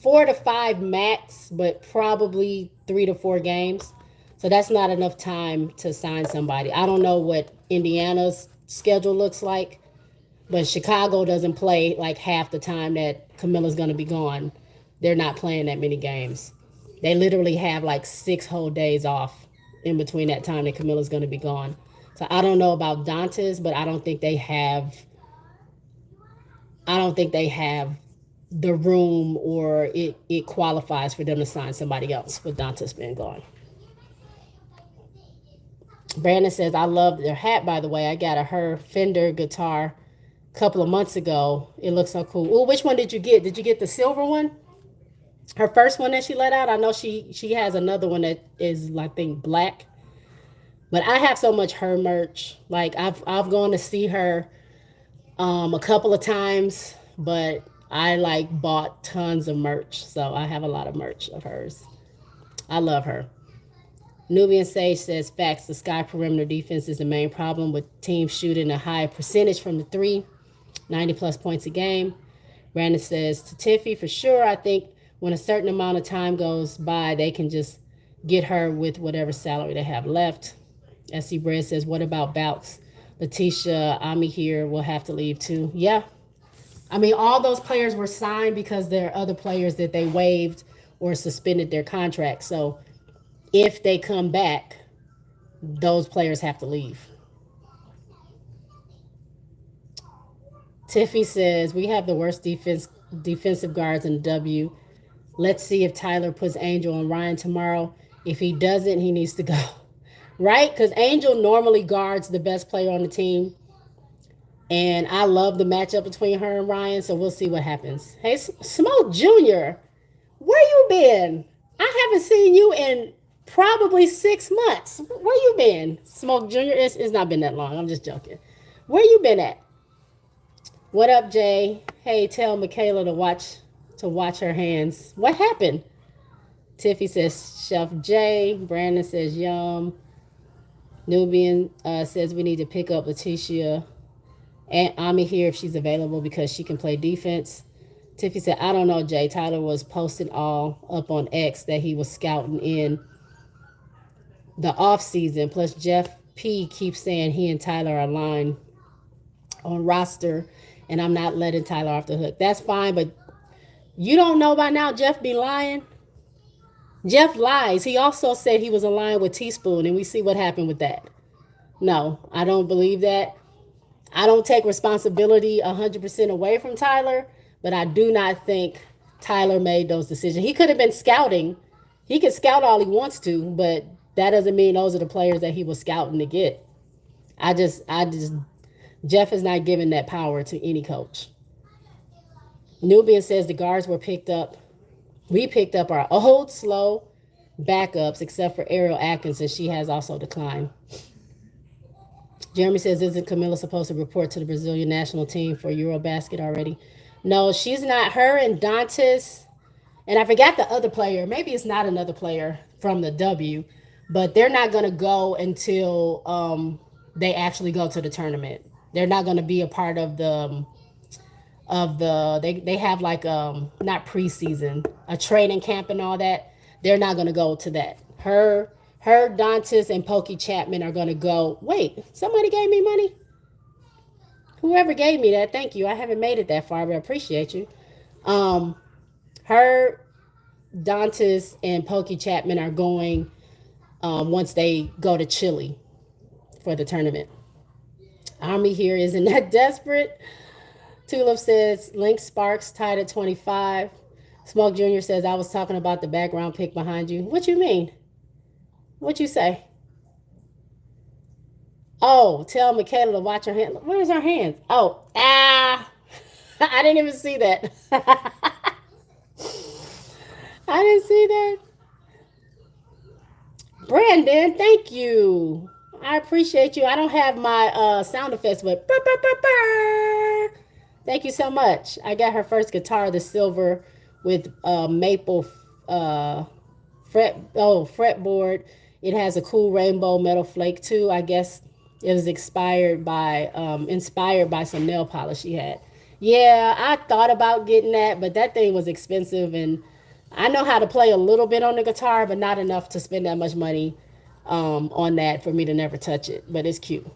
to 5 max, but probably 3 to 4 games. So that's not enough time to sign somebody. I don't know what Indiana's schedule looks like, but Chicago doesn't play like half the time that Camilla's going to be gone. They're not playing that many games. They literally have like 6 whole days off in between that time that Camilla's going to be gone. So I don't know about Dantes, but I don't think they have the room or it qualifies for them to sign somebody else with Dantes being gone. Brandon says, I love their hat, by the way. I got her Fender guitar a couple of months ago. It looks so cool. Oh, which one did you get? Did you get the silver one? Her first one that she let out? I know she has another one that is, I think, black. But I have so much her merch. Like, I've gone to see her a couple of times, but I, bought tons of merch. So I have a lot of merch of hers. I love her. Nubian Sage says, facts, the sky perimeter defense is the main problem with teams shooting a high percentage from the 3, 90-plus points a game. Brandon says, to Tiffy, for sure, I think when a certain amount of time goes by, they can just get her with whatever salary they have left. SC Bread says, what about Bouts? Letitia, Ami here will have to leave too. Yeah. I mean, all those players were signed because there are other players that they waived or suspended their contracts. So if they come back, those players have to leave. Tiffy says, we have the worst defensive guards in W. Let's see if Tyler puts Angel on Ryan tomorrow. If he doesn't, he needs to go. right? Because Angel normally guards the best player on the team. And I love the matchup between her and Ryan, so we'll see what happens. Hey, Smoke Jr., where you been? I haven't seen you in probably 6 months. Where you been? Smoke Jr., it's not been that long. I'm just joking. Where you been at? What up, Jay? Hey, tell Michaela to watch her hands. What happened? Tiffy says Chef J. Brandon says yum. Nubian says we need to pick up Leticia and Ami here if she's available because she can play defense. Tiffy said, I don't know, Jay. Tyler was posting all up on X that he was scouting in the off season. Plus, Jeff P keeps saying he and Tyler are aligned on roster, and I'm not letting Tyler off the hook. That's fine, but you don't know by now Jeff be lying. Jeff lies. He also said he was aligned with Teaspoon, and we see what happened with that. No, I don't believe that. I don't take responsibility 100% away from Tyler, but I do not think Tyler made those decisions. He could have been scouting. He can scout all he wants to, but that doesn't mean those are the players that he was scouting to get. Jeff is not giving that power to any coach. Nubian says the guards were picked up. We picked up our old, slow backups, except for Ariel Atkinson. She has also declined. Jeremy says, isn't Camilla supposed to report to the Brazilian national team for Eurobasket already? No, she's not. Her and Dantas, and I forgot the other player. Maybe it's not another player from the W, but they're not going to go until they actually go to the tournament. They're not going to be a part of they have like not preseason, a training camp and all that. They're not going to go to that. Her Dantas and Pokey Chapman are going to go. Wait, somebody gave me money? Whoever gave me that, thank you. I haven't made it that far, but I appreciate you. Her Dantas and Pokey Chapman are going once they go to Chile for the tournament. Army here isn't that desperate. Tulip says Link Sparks tied at 25. Smoke Jr. says I was talking about the background pick behind you. What you mean? What you say? Oh, tell Michaela to watch her hands. Where's her hands? Oh, I didn't even see that. I didn't see that. Brandon, thank you. I appreciate you. I don't have my sound effects, but thank you so much. I got her first guitar, the silver with maple fretboard. It has a cool rainbow metal flake too. I guess it was inspired by some nail polish she had. Yeah, I thought about getting that, but that thing was expensive, and I know how to play a little bit on the guitar, but not enough to spend that much money on that for me to never touch it. But it's cute.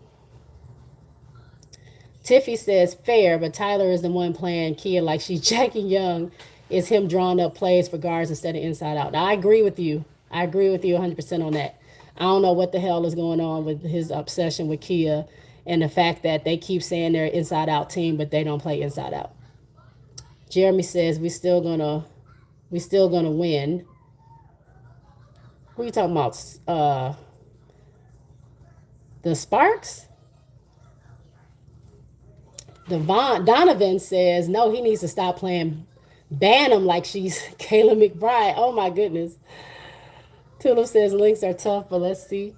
Tiffy says fair, but Tyler is the one playing Kia like she's Jackie Young. Is him drawing up plays for guards instead of inside out. Now, I agree with you. I agree with you 100% on that. I don't know what the hell is going on with his obsession with Kia and the fact that they keep saying they're an inside out team, but they don't play inside out. Jeremy says we still gonna win. Who are you talking about? The Sparks? Donovan says no, he needs to stop playing Ban like she's Kayla McBride. Oh my goodness. Tulip says links are tough, but let's see.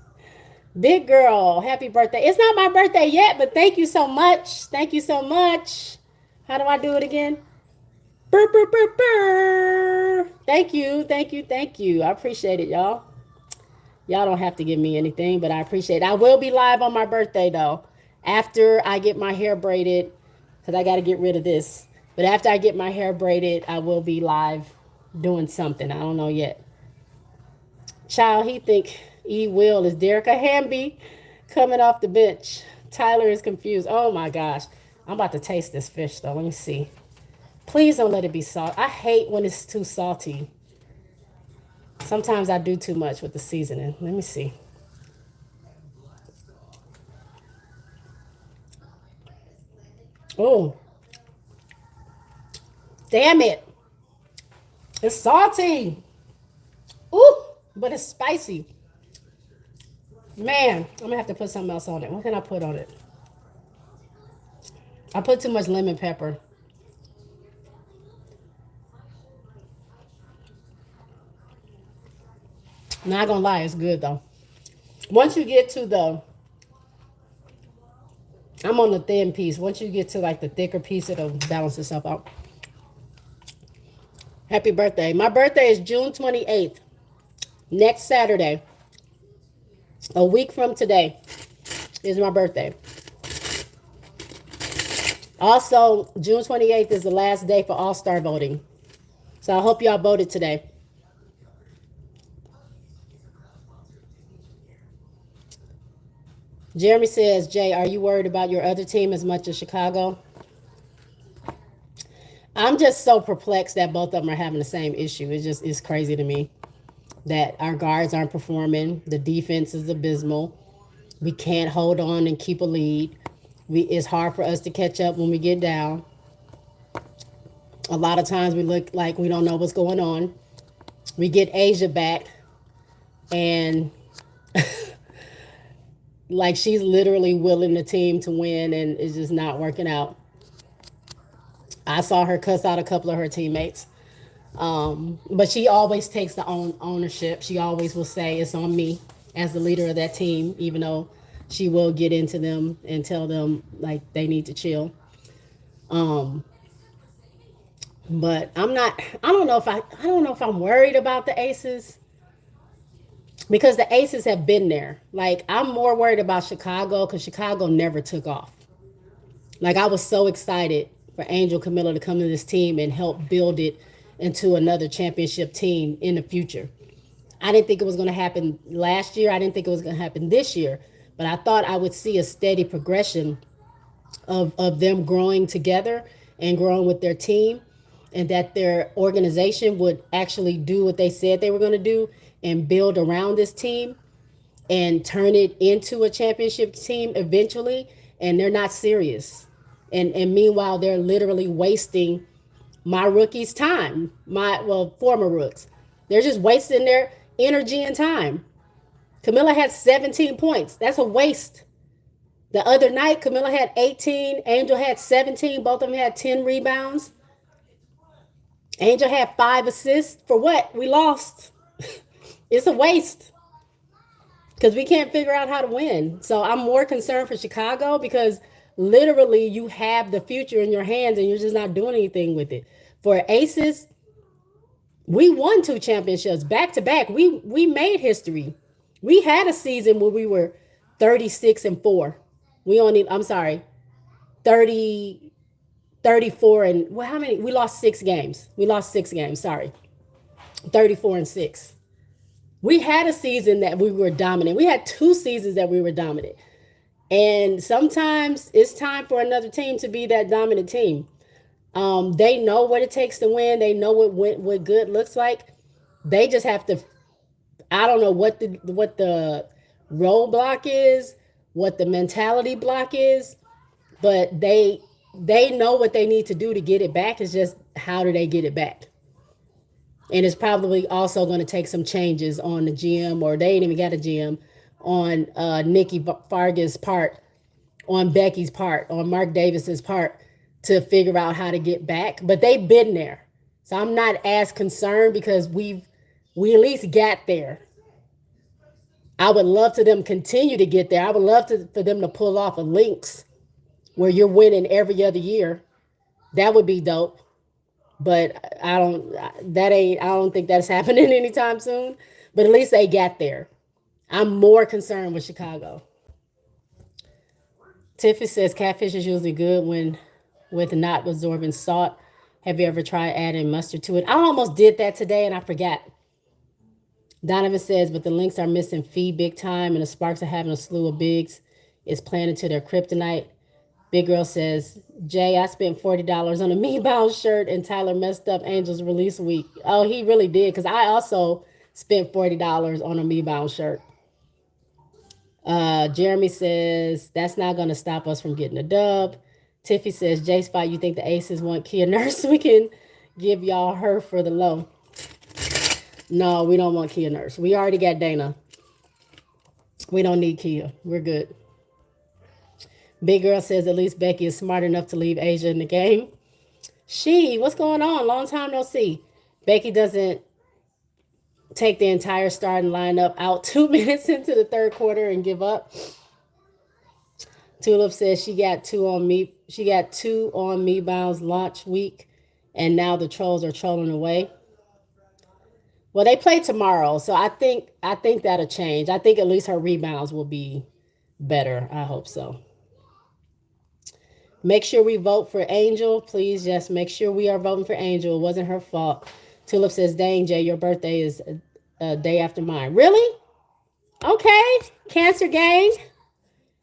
Big girl, happy birthday. It's not my birthday yet, but thank you so much. Thank you so much. How do I do it again? Burr, burr, burr, burr. Thank you. I appreciate it, y'all. Y'all don't have to give me anything, but I appreciate it. I will be live on my birthday, though. After I get my hair braided, because I got to get rid of this. But after I get my hair braided, I will be live doing something. I don't know yet. Child, he think E. Will is Derica Hamby coming off the bench. Tyler is confused. Oh, my gosh. I'm about to taste this fish, though. Let me see. Please don't let it be salt. I hate when it's too salty. Sometimes I do too much with the seasoning. Let me see. Oh. Damn it. It's salty. Ooh, but it's spicy. Man, I'm gonna have to put something else on it. What can I put on it? I put too much lemon pepper. Not gonna lie, it's good though. Once you get to the, I'm on the thin piece. Once you get to like the thicker piece, it'll balance itself out. Happy birthday. My birthday is June 28th. Next Saturday, a week from today, is my birthday. Also, June 28th is the last day for All-Star voting. So I hope y'all voted today. Jeremy says, Jay, are you worried about your other team as much as Chicago? I'm just so perplexed that both of them are having the same issue. It's crazy to me that our guards aren't performing. The defense is abysmal. We can't hold on and keep a lead. It's hard for us to catch up when we get down. A lot of times we look like we don't know what's going on. We get Asia back, and like she's literally willing the team to win, and it's just not working out. I saw her cuss out a couple of her teammates. But she always takes the ownership. She always will say it's on me as the leader of that team, even though she will get into them and tell them like they need to chill. Um, but I'm not. I don't know if I don't know if I'm worried about the Aces because the Aces have been there. Like I'm more worried about Chicago because Chicago never took off. Like I was so excited for Angel Camilla to come to this team and help build it into another championship team in the future. I didn't think it was going to happen last year. I didn't think it was going to happen this year. But I thought I would see a steady progression of them growing together and growing with their team, and that their organization would actually do what they said they were going to do and build around this team and turn it into a championship team eventually. And they're not serious. And meanwhile, they're literally wasting my rookies' time. Former rooks. They're just wasting their energy and time. Camilla had 17 points. That's a waste. The other night, Camilla had 18. Angel had 17. Both of them had 10 rebounds. Angel had 5 assists. For what? We lost. It's a waste because we can't figure out how to win. So I'm more concerned for Chicago because literally you have the future in your hands and you're just not doing anything with it. For Aces, we won 2 championships back to back. We made history. We had a season where we were 36-4. We only, I'm sorry, 30, 34 and, well, how many? We lost 6 games. We lost 6 games, sorry. 34-6. We had a season that we were dominant. We had 2 seasons that we were dominant. And sometimes it's time for another team to be that dominant team. They know what it takes to win. They know what good looks like. They just have to. I don't know what the roadblock is, what the mentality block is, but they know what they need to do to get it back. It's just how do they get it back? And it's probably also going to take some changes on the GM, or they ain't even got a GM, on Nikki Fargas' part, on Becky's part, on Mark Davis's part to figure out how to get back. But they've been there. So I'm not as concerned because we at least got there. I would love to them continue to get there. I would love for them to pull off a Lynx where you're winning every other year. That would be dope. But I don't think that's happening anytime soon. But at least they got there. I'm more concerned with Chicago. Tiffy says catfish is usually good when with not absorbing salt. Have you ever tried adding mustard to it? I almost did that today and I forgot. Donovan says, but the Lynx are missing feed big time and the Sparks are having a slew of bigs. It's planted to their kryptonite. Big Girl says, Jay, I spent $40 on a Me-Bound shirt and Tyler messed up Angel's release week. Oh, he really did, because I also spent $40 on a Me-Bound shirt. Jeremy says, that's not going to stop us from getting a dub. Tiffy says, J-Spot, you think the Aces want Kia Nurse? We can give y'all her for the low. No, we don't want Kia Nurse. We already got Dana. We don't need Kia. We're good. Big Girl says at least Becky is smart enough to leave Asia in the game. What's going on? Long time no see. Becky doesn't take the entire starting lineup out 2 minutes into the third quarter and give up. Tulip says she got two on me. She got two on me bounds launch week, and now the trolls are trolling away. Well, they play tomorrow, so I think that'll change. I think at least her rebounds will be better. I hope so. Make sure we vote for Angel, please. Just make sure we are voting for Angel. It wasn't her fault. Tulip says, "Dang, Jay, your birthday is a day after mine." Really? Okay, Cancer Gang.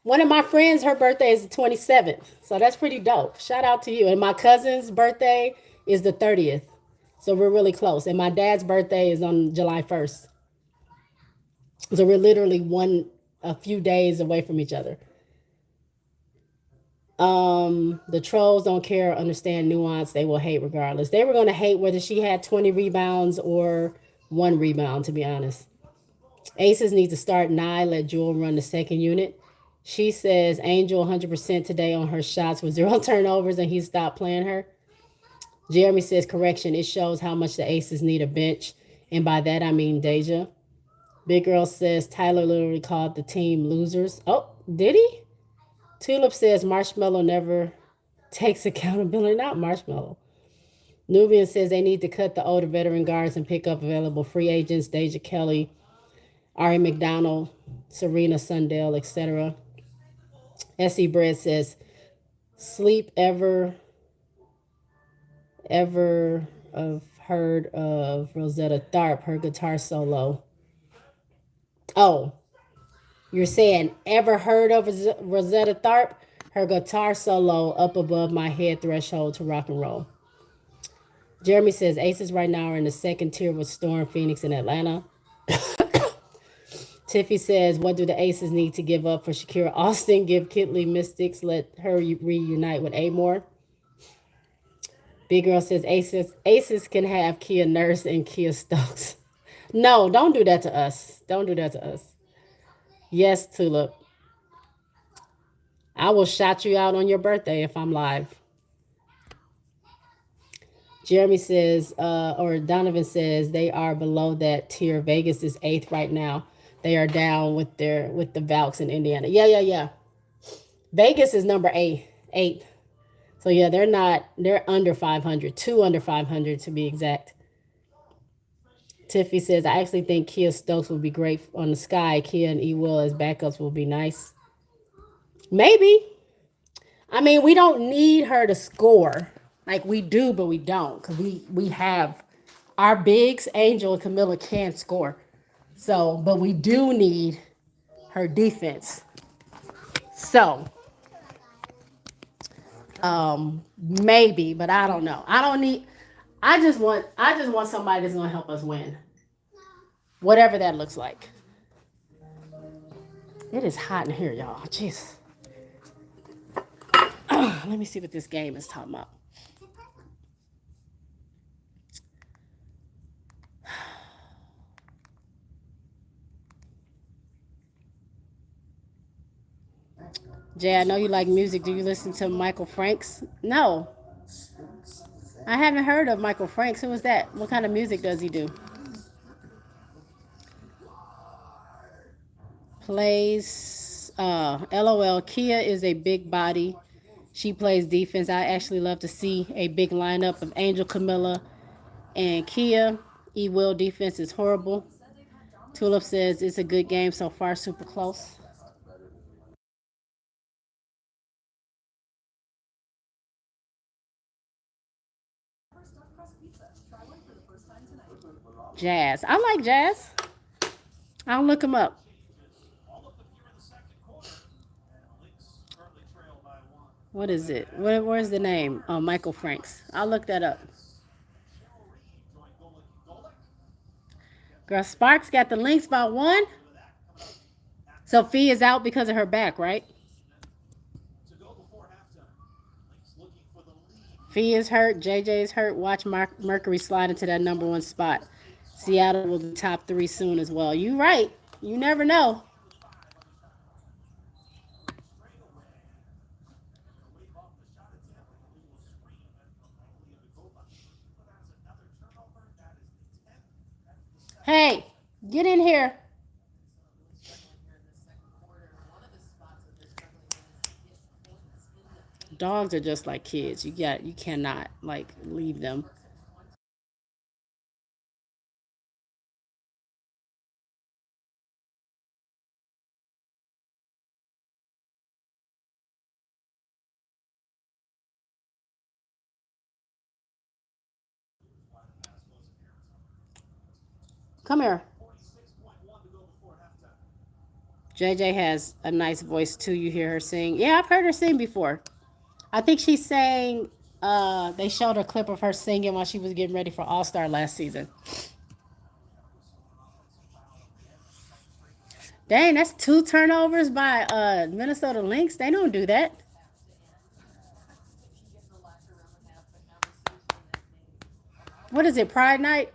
One of my friends, her birthday is the 27th. So that's pretty dope. Shout out to you. And my cousin's birthday is the 30th. So we're really close. And my dad's birthday is on July 1st. So we're literally a few days away from each other. The trolls don't care or understand nuance. They will hate regardless. They were gonna hate whether she had 20 rebounds or one rebound, to be honest. Aces need to start Nye, let Jewel run the second unit. She says Angel 100% today on her shots with zero turnovers and he stopped playing her. Jeremy says correction. It shows how much the Aces need a bench. And by that I mean Deja. Big Girl says Tyler literally called the team losers. Oh, did he? Tulip says Marshmallow never takes accountability. Not Marshmallow. Nubian says they need to cut the older veteran guards and pick up available free agents. Deja Kelly, Ari McDonald, Serena Sundell, etc. S.E. Bread says, sleep ever have heard of Rosetta Tharpe, her guitar solo. Oh, you're saying ever heard of Rosetta Tharpe? Her guitar solo up above my head threshold to rock and roll. Jeremy says Aces right now are in the second tier with Storm, Phoenix, and Atlanta. Tiffy says, what do the Aces need to give up for Shakira Austin? Give Kitley Mystics, let her reunite with Amore. Big Girl says Aces can have Kia Nurse and Kia Stokes. No, don't do that to us. Don't do that to us. Yes, Tulip. I will shout you out on your birthday if I'm live. Jeremy says, or Donovan says, they are below that tier. Vegas is 8th right now. They are down with the Valks in Indiana. Yeah. Vegas is number 8th. So yeah, they're under 500, two under 500 to be exact. Tiffy says, I actually think Kia Stokes will be great on the Sky. Kia and E Will as backups will be nice. Maybe. I mean, we don't need her to score. Like we do, but we don't. Because we have our bigs, Angel and Camilla can score. So, but we do need her defense. So, maybe, but I don't know. I just want somebody that's gonna help us win. Whatever that looks like. It is hot in here, y'all. Jeez. Let me see what this game is talking about. Jay, I know you like music. Do you listen to Michael Franks? No. I haven't heard of Michael Franks. Who is that? What kind of music does he do? Plays LOL. Kia is a big body. She plays defense. I actually love to see a big lineup of Angel, Camilla, and Kia. E Will defense is horrible. Tulip says it's a good game so far, super close. Jazz. I like Jazz. I'll look him up. What is it? Where's the name? Oh, Michael Franks. I'll look that up. Girl, Sparks got the links by one. Sophie is out because of her back, right? Fee is hurt. JJ is hurt. Watch Mercury slide into that number one spot. Seattle will be top 3 soon as well. You right. You never know. Hey, get in here. Dogs are just like kids. You cannot like leave them. Come here. JJ has a nice voice too. You hear her sing. Yeah, I've heard her sing before. I think she sang. They showed a clip of her singing while she was getting ready for All Star last season. Dang, that's 2 turnovers by Minnesota Lynx. They don't do that. What is it? Pride Night?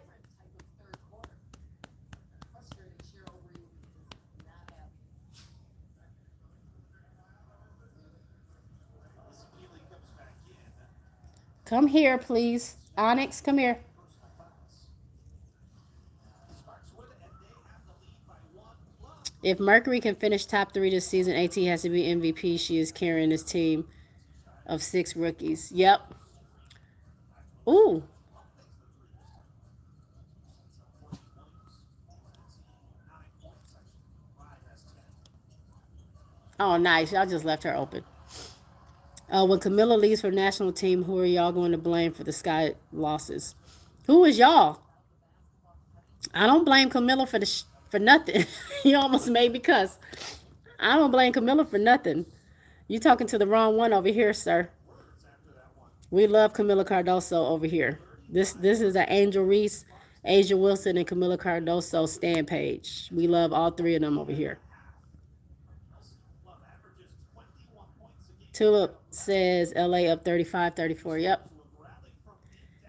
Come here, please. Onyx, come here. If Mercury can finish top 3 this season, AT has to be MVP. She is carrying this team of 6 rookies. Yep. Ooh. Oh, nice. Y'all just left her open. When Camilla leaves for national team, who are y'all going to blame for the Sky losses? Who is y'all? I don't blame Camilla for nothing. You almost made me cuss. I don't blame Camilla for nothing. You talking to the wrong one over here, sir. We love Camilla Cardoso over here. This is an Angel Reese, Asia Wilson, and Camilla Cardoso stand page. We love all 3 of them over here. Tulip says LA up 35-34. Yep.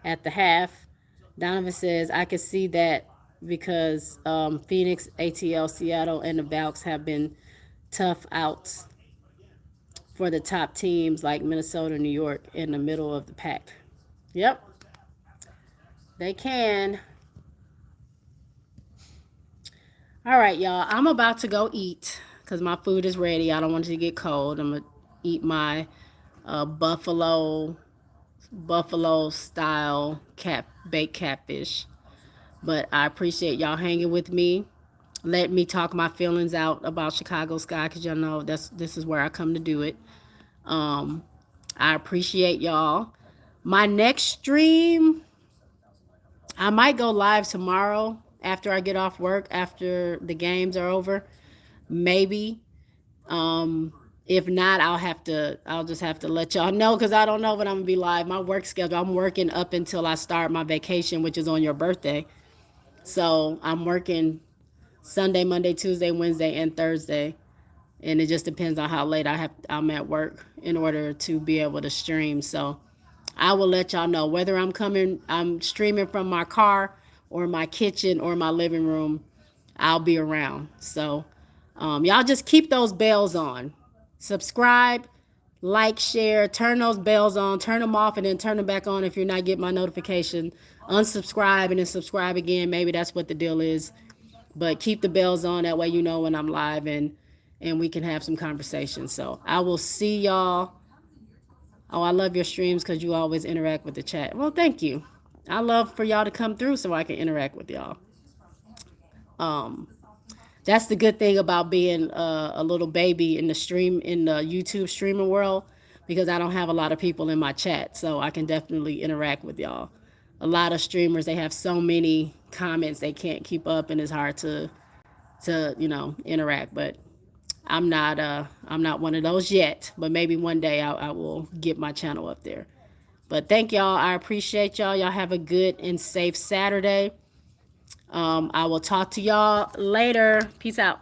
At the half. Donovan says I can see that because Phoenix, ATL, Seattle, and the Valks have been tough outs for the top teams like Minnesota, New York in the middle of the pack. Yep, they can. All right, y'all. I'm about to go eat because my food is ready. I don't want it to get cold. I'm gonna eat my buffalo style baked catfish. But I appreciate y'all hanging with me. Let me talk my feelings out about Chicago Sky because y'all know this is where I come to do it. Um, I appreciate y'all. My next stream, I might go live tomorrow after I get off work, after the games are over. Maybe. Um, if not, I'll just have to let y'all know because I don't know when I'm gonna be live. My work schedule, I'm working up until I start my vacation, which is on your birthday. So I'm working Sunday, Monday, Tuesday, Wednesday, and Thursday. And it just depends on how late I'm at work in order to be able to stream. So I will let y'all know whether I'm streaming from my car or my kitchen or my living room. I'll be around. So y'all just keep those bells on. Subscribe, like, share, turn those bells on, turn them off, and then turn them back on if you're not getting my notification. Unsubscribe and then subscribe again. Maybe that's what the deal is. But keep the bells on. That way you know when I'm live and we can have some conversation. So I will see y'all. Oh, I love your streams because you always interact with the chat. Well, thank you. I love for y'all to come through so I can interact with y'all. Um, that's the good thing about being a little baby in the YouTube streaming world because I don't have a lot of people in my chat, so I can definitely interact with y'all. A lot of streamers they have so many comments they can't keep up, and it's hard to interact. But I'm not one of those yet. But maybe one day I will get my channel up there. But thank y'all. I appreciate y'all. Y'all have a good and safe Saturday. I will talk to y'all later. Peace out.